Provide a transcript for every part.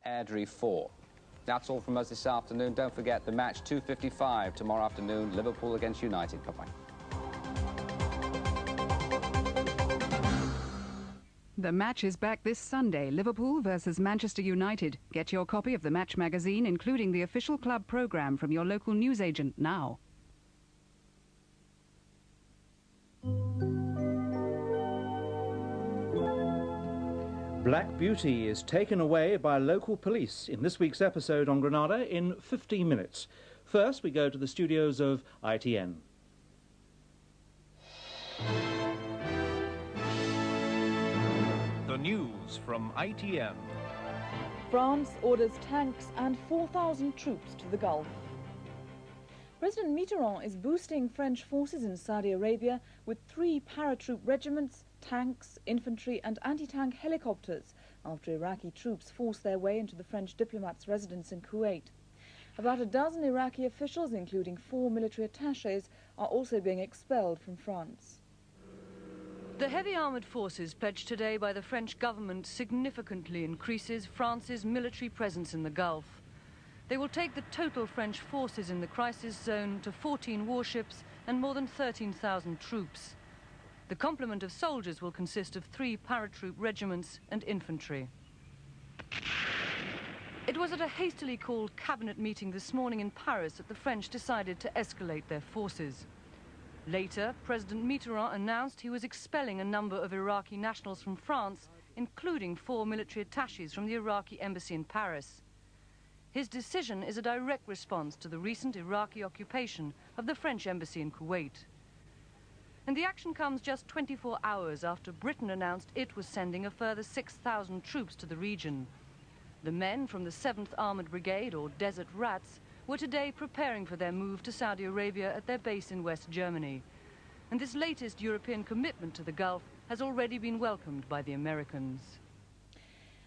Airdrie 4. That's all from us this afternoon. Don't forget the match 2:55 tomorrow afternoon, Liverpool against United. Bye-bye. The match is back this Sunday, Liverpool versus Manchester United. Get your copy of the match magazine, including the official club programme, from your local newsagent now. Black Beauty is taken away by local police in this week's episode on Granada in 15 minutes. First, we go to the studios of ITN. The news from ITN. France orders tanks and 4,000 troops to the Gulf. President Mitterrand is boosting French forces in Saudi Arabia with 3 paratroop regiments, tanks, infantry and anti-tank helicopters after Iraqi troops forced their way into the French diplomat's residence in Kuwait. About a dozen Iraqi officials, including 4 military attachés, are also being expelled from France. The heavy armoured forces pledged today by the French government significantly increases France's military presence in the Gulf. They will take the total French forces in the crisis zone to 14 warships and more than 13,000 troops. The complement of soldiers will consist of 3 paratroop regiments and infantry. It was at a hastily called cabinet meeting this morning in Paris that the French decided to escalate their forces. Later, President Mitterrand announced he was expelling a number of Iraqi nationals from France, including 4 military attachés from the Iraqi embassy in Paris. His decision is a direct response to the recent Iraqi occupation of the French embassy in Kuwait. And the action comes just 24 hours after Britain announced it was sending a further 6,000 troops to the region. The men from the 7th Armoured Brigade, or Desert Rats, were today preparing for their move to Saudi Arabia at their base in West Germany. And this latest European commitment to the Gulf has already been welcomed by the Americans.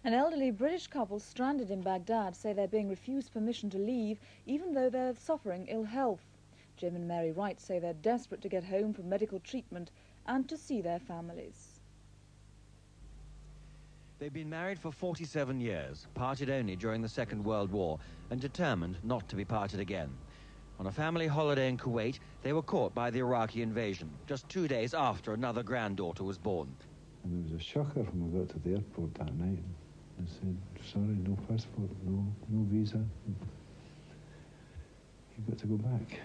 An elderly British couple stranded in Baghdad say they're being refused permission to leave, even though they're suffering ill health. Jim and Mary Wright say they're desperate to get home for medical treatment and to see their families. They've been married for 47 years, parted only during the Second World War, and determined not to be parted again. On a family holiday in Kuwait, they were caught by the Iraqi invasion, just 2 days after another granddaughter was born. And it was a shocker when we got to the airport that night. I said, sorry, no passport, no visa. You've got to go back.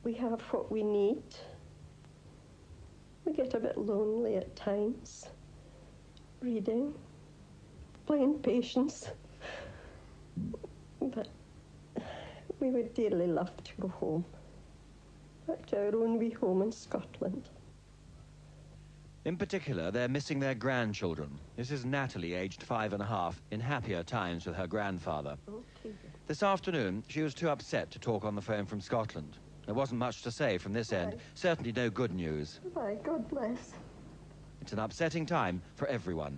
We have what we need. We get a bit lonely at times. Reading, playing patience. But we would dearly love to go home. Back to our own wee home in Scotland. In particular, they're missing their grandchildren. This is Natalie, aged 5½, in happier times with her grandfather. Okay. This afternoon, she was too upset to talk on the phone from Scotland. There wasn't much to say from this end, certainly no good news. Bye, God bless. It's an upsetting time for everyone.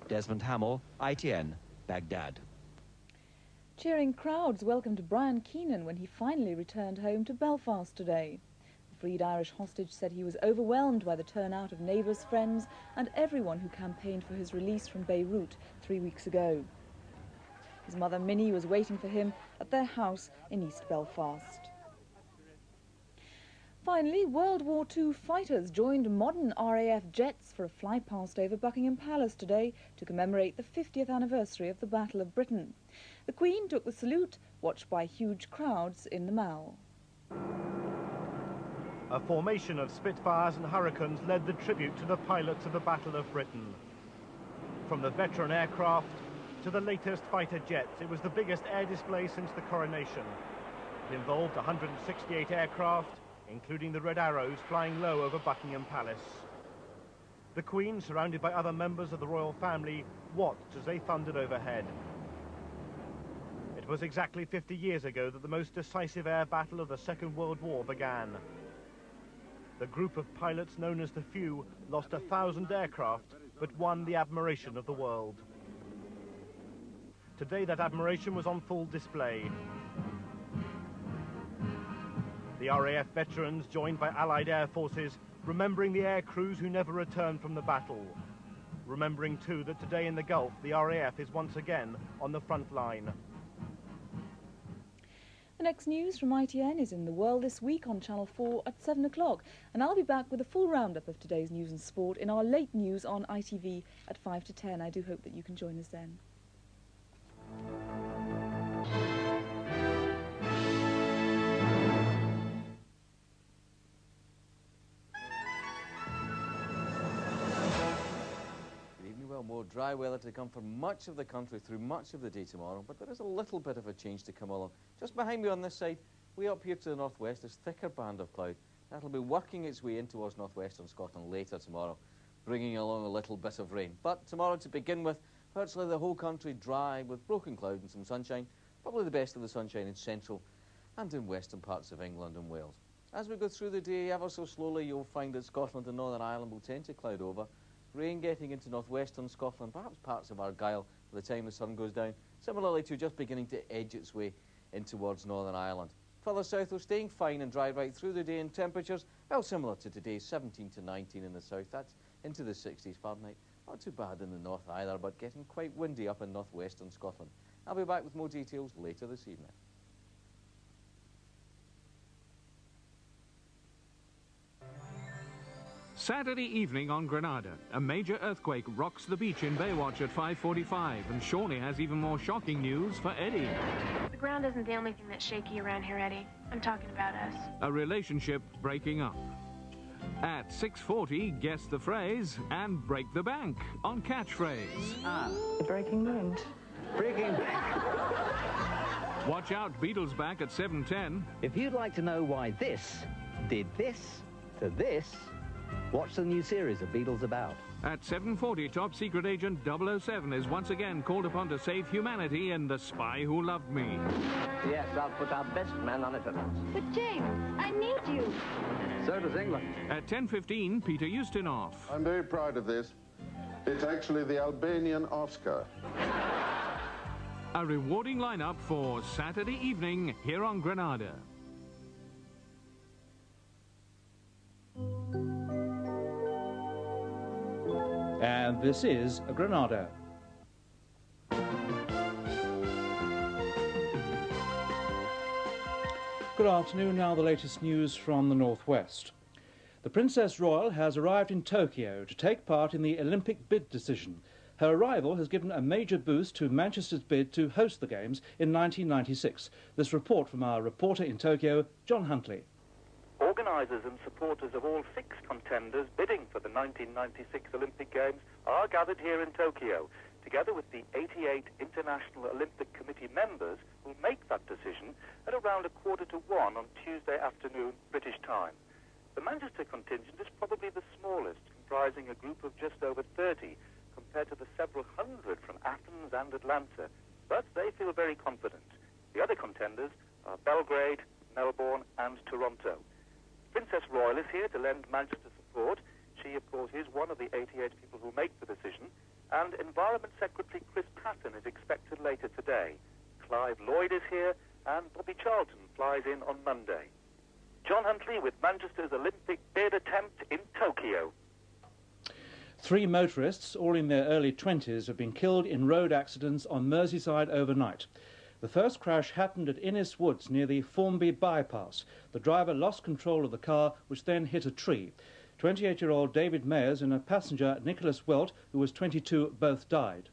Desmond Hamill, ITN, Baghdad. Cheering crowds welcomed Brian Keenan when he finally returned home to Belfast today. The freed Irish hostage said he was overwhelmed by the turnout of neighbours, friends and everyone who campaigned for his release from Beirut 3 weeks ago. His mother Minnie was waiting for him at their house in East Belfast. Finally, World War II fighters joined modern RAF jets for a flypast over Buckingham Palace today to commemorate the 50th anniversary of the Battle of Britain. The Queen took the salute, watched by huge crowds in the Mall. A formation of Spitfires and Hurricanes led the tribute to the pilots of the Battle of Britain. From the veteran aircraft to the latest fighter jets, it was the biggest air display since the coronation. It involved 168 aircraft, including the Red Arrows flying low over Buckingham Palace. The Queen, surrounded by other members of the royal family, watched as they thundered overhead. It was exactly 50 years ago that the most decisive air battle of the Second World War began. The group of pilots known as the Few lost 1,000 aircraft, but won the admiration of the world. Today that admiration was on full display. The RAF veterans joined by Allied air forces, remembering the air crews who never returned from the battle. remembering too that today in the Gulf, the RAF is once again on the front line. The next news from ITN is in the world this week on Channel 4 at 7 o'clock. And I'll be back with a full roundup of today's news and sport in our late news on ITV at 5 to 10. I do hope that you can join us then. Well, more dry weather to come for much of the country through much of the day tomorrow, but there is a little bit of a change to come along. Just behind me on this side, way up here to the northwest, is a thicker band of cloud. That'll be working its way in towards northwestern Scotland later tomorrow, bringing along a little bit of rain. But tomorrow, to begin with, virtually the whole country dry with broken cloud and some sunshine, probably the best of the sunshine in central and in western parts of England and Wales. As we go through the day, ever so slowly, you'll find that Scotland and Northern Ireland will tend to cloud over. Rain getting into northwestern Scotland, perhaps parts of Argyll by the time the sun goes down, similarly to just beginning to edge its way in towards Northern Ireland. Further south, we're staying fine and dry right through the day, and temperatures, well, similar to today, 17 to 19 in the south. That's into the 60s Fahrenheit. Not too bad in the north either, but getting quite windy up in northwestern Scotland. I'll be back with more details later this evening. Saturday evening on Granada, a major earthquake rocks the beach in Baywatch at 5:45, and Shawnee has even more shocking news for Eddie. The ground isn't the only thing that's shaky around here, Eddie. I'm talking about us. A relationship breaking up. At 6:40, guess the phrase and break the bank on Catchphrase. Breaking wind. Breaking. Watch out, Beatles back at 7:10. If you'd like to know why this did this to this, watch the new series of Beatles About. At 7:40, top secret agent 007 is once again called upon to save humanity in The Spy Who Loved Me. Yes, I'll put our best man on it at once. But James, I need you. So does England. At 10:15, Peter Ustinov. I'm very proud of this. It's actually the Albanian Oscar. A rewarding lineup for Saturday evening here on Granada. And this is Granada. Good afternoon. Now the latest news from the northwest. The Princess Royal has arrived in Tokyo to take part in the Olympic bid decision. Her arrival has given a major boost to Manchester's bid to host the Games in 1996. This report from our reporter in Tokyo, John Huntley. Organisers and supporters of all 6 contenders bidding for the 1996 Olympic Games are gathered here in Tokyo, together with the 88 International Olympic Committee members who make that decision at around 1:45 on Tuesday afternoon, British time. The Manchester contingent is probably the smallest, comprising a group of just over 30, compared to the several hundred from Athens and Atlanta, but they feel very confident. The other contenders are Belgrade, Melbourne and Toronto. Princess Royal is here to lend Manchester support. She, of course, is one of the 88 people who make the decision, and Environment Secretary Chris Patton is expected later today. Clive Lloyd is here, and Bobby Charlton flies in on Monday. John Huntley with Manchester's Olympic bid attempt in Tokyo. 3 motorists, all in their early 20s, have been killed in road accidents on Merseyside overnight. The first crash happened at Innis Woods near the Formby bypass. The driver lost control of the car, which then hit a tree. 28-year-old David Mayers and a passenger, Nicholas Welt, who was 22, both died.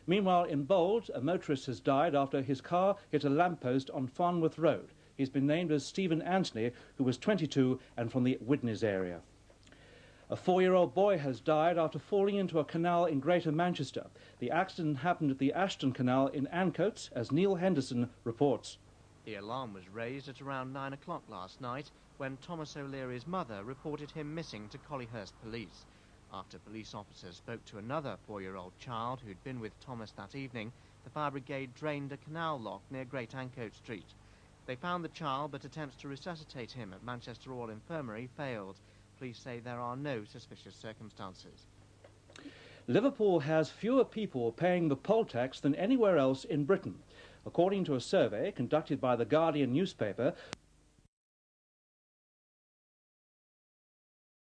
Meanwhile, in Bold, a motorist has died after his car hit a lamppost on Farnworth Road. He's been named as Stephen Anthony, who was 22 and from the Widnes area. A 4-year-old boy has died after falling into a canal in Greater Manchester. The accident happened at the Ashton Canal in Ancoats, as Neil Henderson reports. The alarm was raised at around 9 o'clock last night when Thomas O'Leary's mother reported him missing to Collyhurst Police. After police officers spoke to another 4-year-old child who'd been with Thomas that evening, the fire brigade drained a canal lock near Great Ancoat Street. They found the child, but attempts to resuscitate him at Manchester Royal Infirmary failed. Police say there are no suspicious circumstances. Liverpool has fewer people paying the poll tax than anywhere else in Britain. According to a survey conducted by the Guardian newspaper,